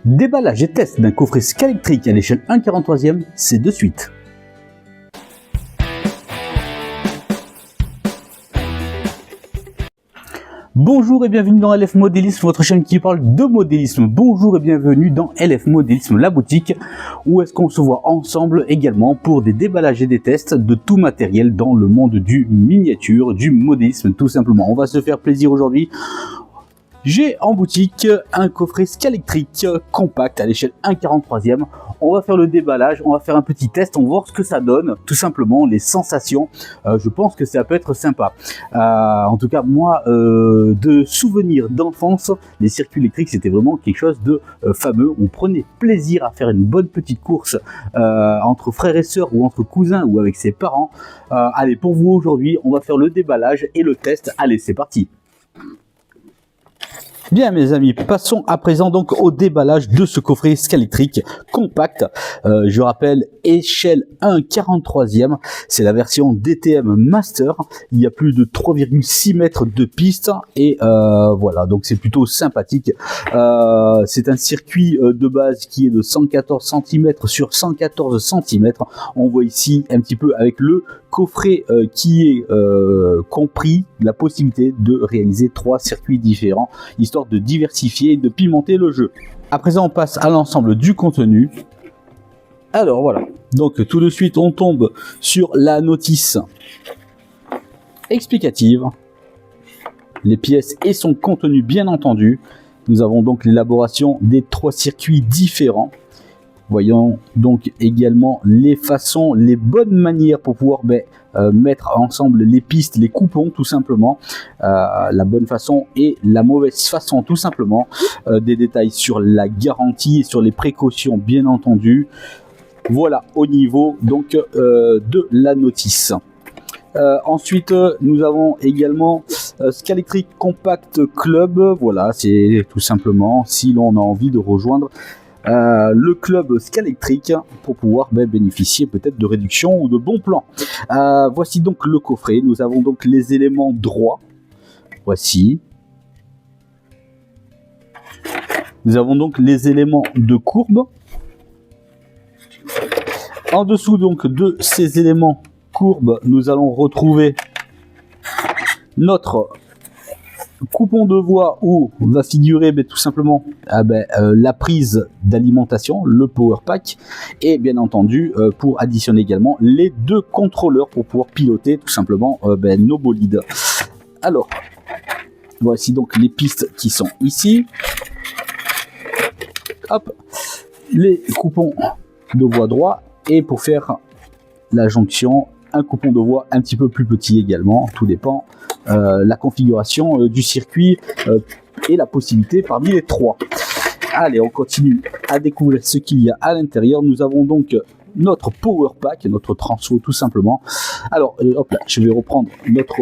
Déballage et test d'un coffret Scalextric à l'échelle 1/43e, c'est de suite. Bonjour et bienvenue dans LF Modélisme, votre chaîne qui parle de modélisme. Bonjour et bienvenue dans LF Modélisme, la boutique, où est-ce qu'on se voit ensemble également pour des déballages et des tests de tout matériel dans le monde du miniature, du modélisme tout simplement. On va se faire plaisir aujourd'hui. J'ai en boutique un coffret Scalextric compact à l'échelle 1/43e. On va faire le déballage, on va faire un petit test, on va voir ce que ça donne, tout simplement, les sensations. Je pense que ça peut être sympa. En tout cas, moi, de souvenirs d'enfance, les circuits électriques, c'était vraiment quelque chose de fameux. On prenait plaisir à faire une bonne petite course entre frères et sœurs ou entre cousins ou avec ses parents. Allez, pour vous aujourd'hui, on va faire le déballage et le test. Allez, c'est parti! Bien mes amis, passons à présent donc au déballage de ce coffret Scalextric compact. Je rappelle, échelle 1/43e, c'est la version DTM Master. Il y a plus de 3,6 mètres de piste et voilà, donc c'est plutôt sympathique. C'est un circuit de base qui est de 114 cm sur 114 cm. On voit ici un petit peu avec le coffret qui est compris la possibilité de réaliser 3 circuits différents, histoire de diversifier et de pimenter le jeu. À présent, on passe à l'ensemble du contenu. Alors voilà, donc tout de suite on tombe sur la notice explicative, les pièces et son contenu bien entendu. Nous avons donc l'élaboration des 3 circuits différents. Voyons donc également les façons, les bonnes manières pour pouvoir mettre ensemble les pistes, les coupons tout simplement, la bonne façon et la mauvaise façon tout simplement, des détails sur la garantie et sur les précautions bien entendu. Voilà au niveau donc de la notice. Ensuite nous avons également Scalextric Compact Club. Voilà, c'est tout simplement si l'on a envie de rejoindre le club Scalextric pour pouvoir bénéficier peut-être de réductions ou de bons plans. Voici donc le coffret. Nous avons donc les éléments droits. Voici. Nous avons donc les éléments de courbe. En dessous donc de ces éléments courbes, nous allons retrouver notre coupon de voie où va figurer tout simplement la prise d'alimentation, le power pack, et bien entendu pour additionner également les 2 contrôleurs pour pouvoir piloter tout simplement nos bolides. Alors voici donc les pistes qui sont ici. Hop, les coupons de voie droit, et pour faire la jonction, un coupon de voie un petit peu plus petit également, tout dépend la configuration du circuit et la possibilité parmi les 3. Allez, on continue à découvrir ce qu'il y a à l'intérieur. Nous avons donc notre power pack, notre transfo tout simplement. Alors hop là, je vais reprendre notre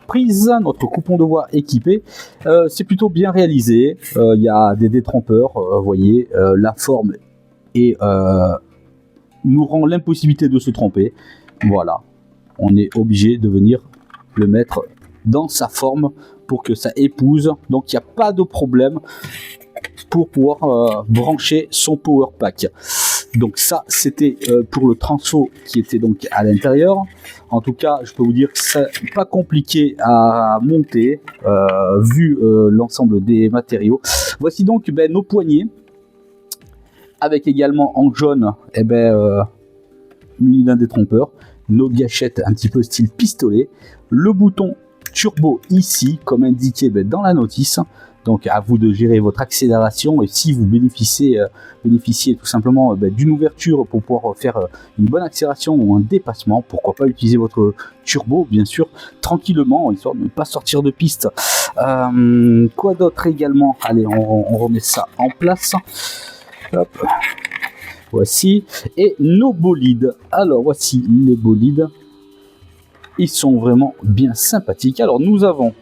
prise, notre coupon de voie équipé. C'est plutôt bien réalisé. Il y a des détrompeurs, vous voyez, la forme et nous rend l'impossibilité de se tromper. Voilà, on est obligé de venir le mettre dans sa forme pour que ça épouse, donc il n'y a pas de problème pour pouvoir brancher son power pack. Donc ça c'était pour le transfo qui était donc à l'intérieur. En tout cas je peux vous dire que c'est pas compliqué à monter vu l'ensemble des matériaux. Voici donc nos poignées, avec également en jaune muni d'un détrompeur, nos gâchettes un petit peu style pistolet, le bouton turbo ici comme indiqué dans la notice. Donc à vous de gérer votre accélération, et si vous bénéficiez tout simplement d'une ouverture pour pouvoir faire une bonne accélération ou un dépassement, pourquoi pas utiliser votre turbo bien sûr tranquillement, histoire de ne pas sortir de piste. Quoi d'autre également? Allez, on remet ça en place. Hop. Voici, et nos bolides. Alors voici les bolides, ils sont vraiment bien sympathiques. Alors nous avons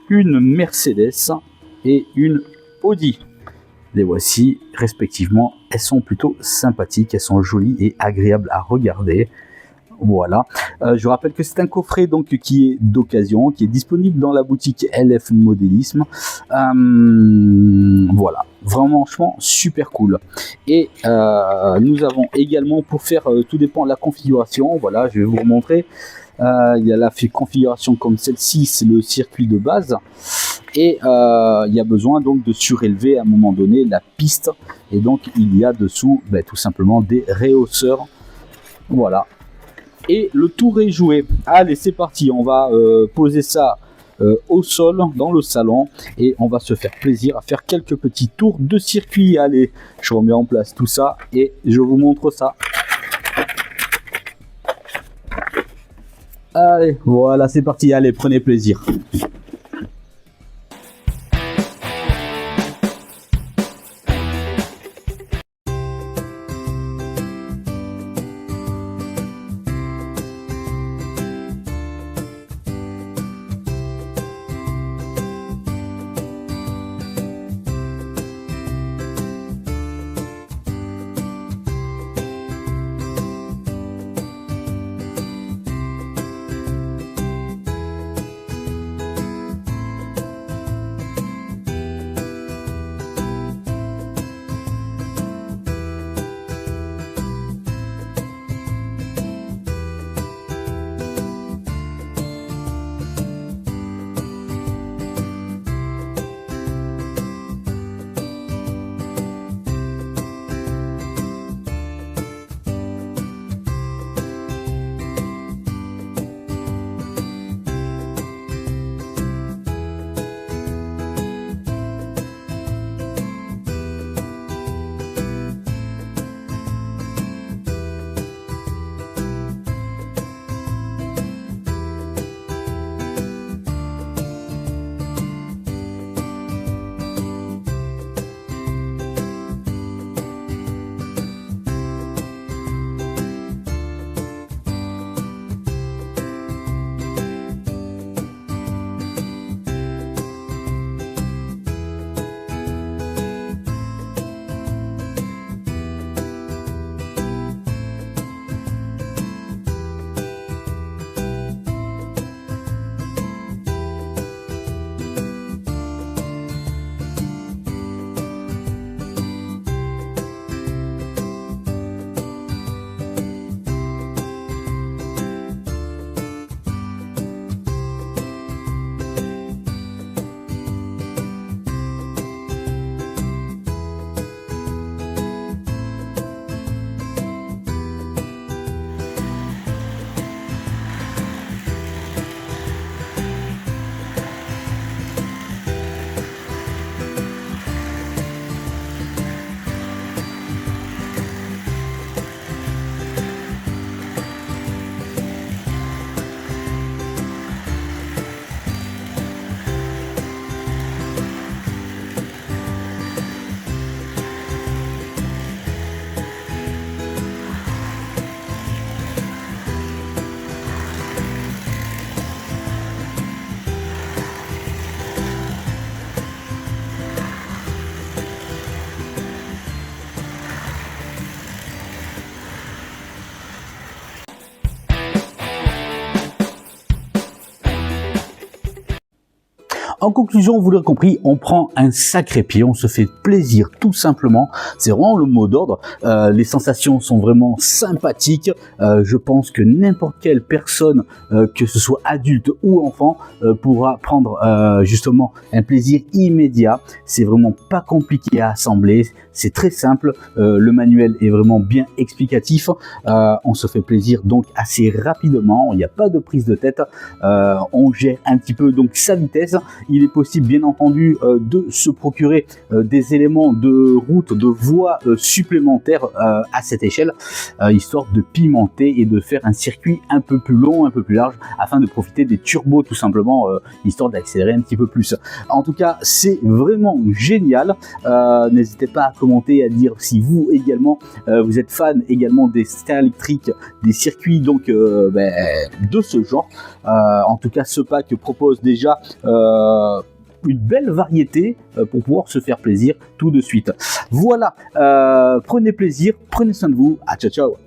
une Mercedes et une Audi. Les voici respectivement, elles sont plutôt sympathiques, elles sont jolies et agréables à regarder. Voilà. Je rappelle que c'est un coffret donc qui est d'occasion, qui est disponible dans la boutique LF Modélisme. Voilà. Vraiment, franchement, super cool. Et nous avons également, pour faire, tout dépend de la configuration, voilà, je vais vous montrer. Il y a la configuration comme celle-ci, c'est le circuit de base. Et il y a besoin donc de surélever à un moment donné la piste. Et donc, il y a dessous tout simplement des rehausseurs. Voilà. Et le tour est joué. Allez, c'est parti. On va poser ça au sol dans le salon et on va se faire plaisir à faire quelques petits tours de circuit. Allez, je remets en place tout ça et je vous montre ça. Allez, voilà, c'est parti. Allez, prenez plaisir. En conclusion, vous l'aurez compris, on prend un sacré pied, on se fait plaisir tout simplement. C'est vraiment le mot d'ordre. Les sensations sont vraiment sympathiques. Je pense que n'importe quelle personne, que ce soit adulte ou enfant, pourra prendre justement un plaisir immédiat. C'est vraiment pas compliqué à assembler. C'est très simple. Le manuel est vraiment bien explicatif. On se fait plaisir donc assez rapidement. Il n'y a pas de prise de tête. On gère un petit peu donc sa vitesse. Il est possible bien entendu de se procurer des éléments de route, de voie supplémentaires à cette échelle, histoire de pimenter et de faire un circuit un peu plus long, un peu plus large, afin de profiter des turbos tout simplement, histoire d'accélérer un petit peu plus. En tout cas, c'est vraiment génial. N'hésitez pas à commenter, à dire si vous également vous êtes fan également des stars électriques, des circuits donc de ce genre. En tout cas, ce pack propose déjà une belle variété pour pouvoir se faire plaisir tout de suite. Voilà, prenez plaisir, prenez soin de vous, à ciao ciao.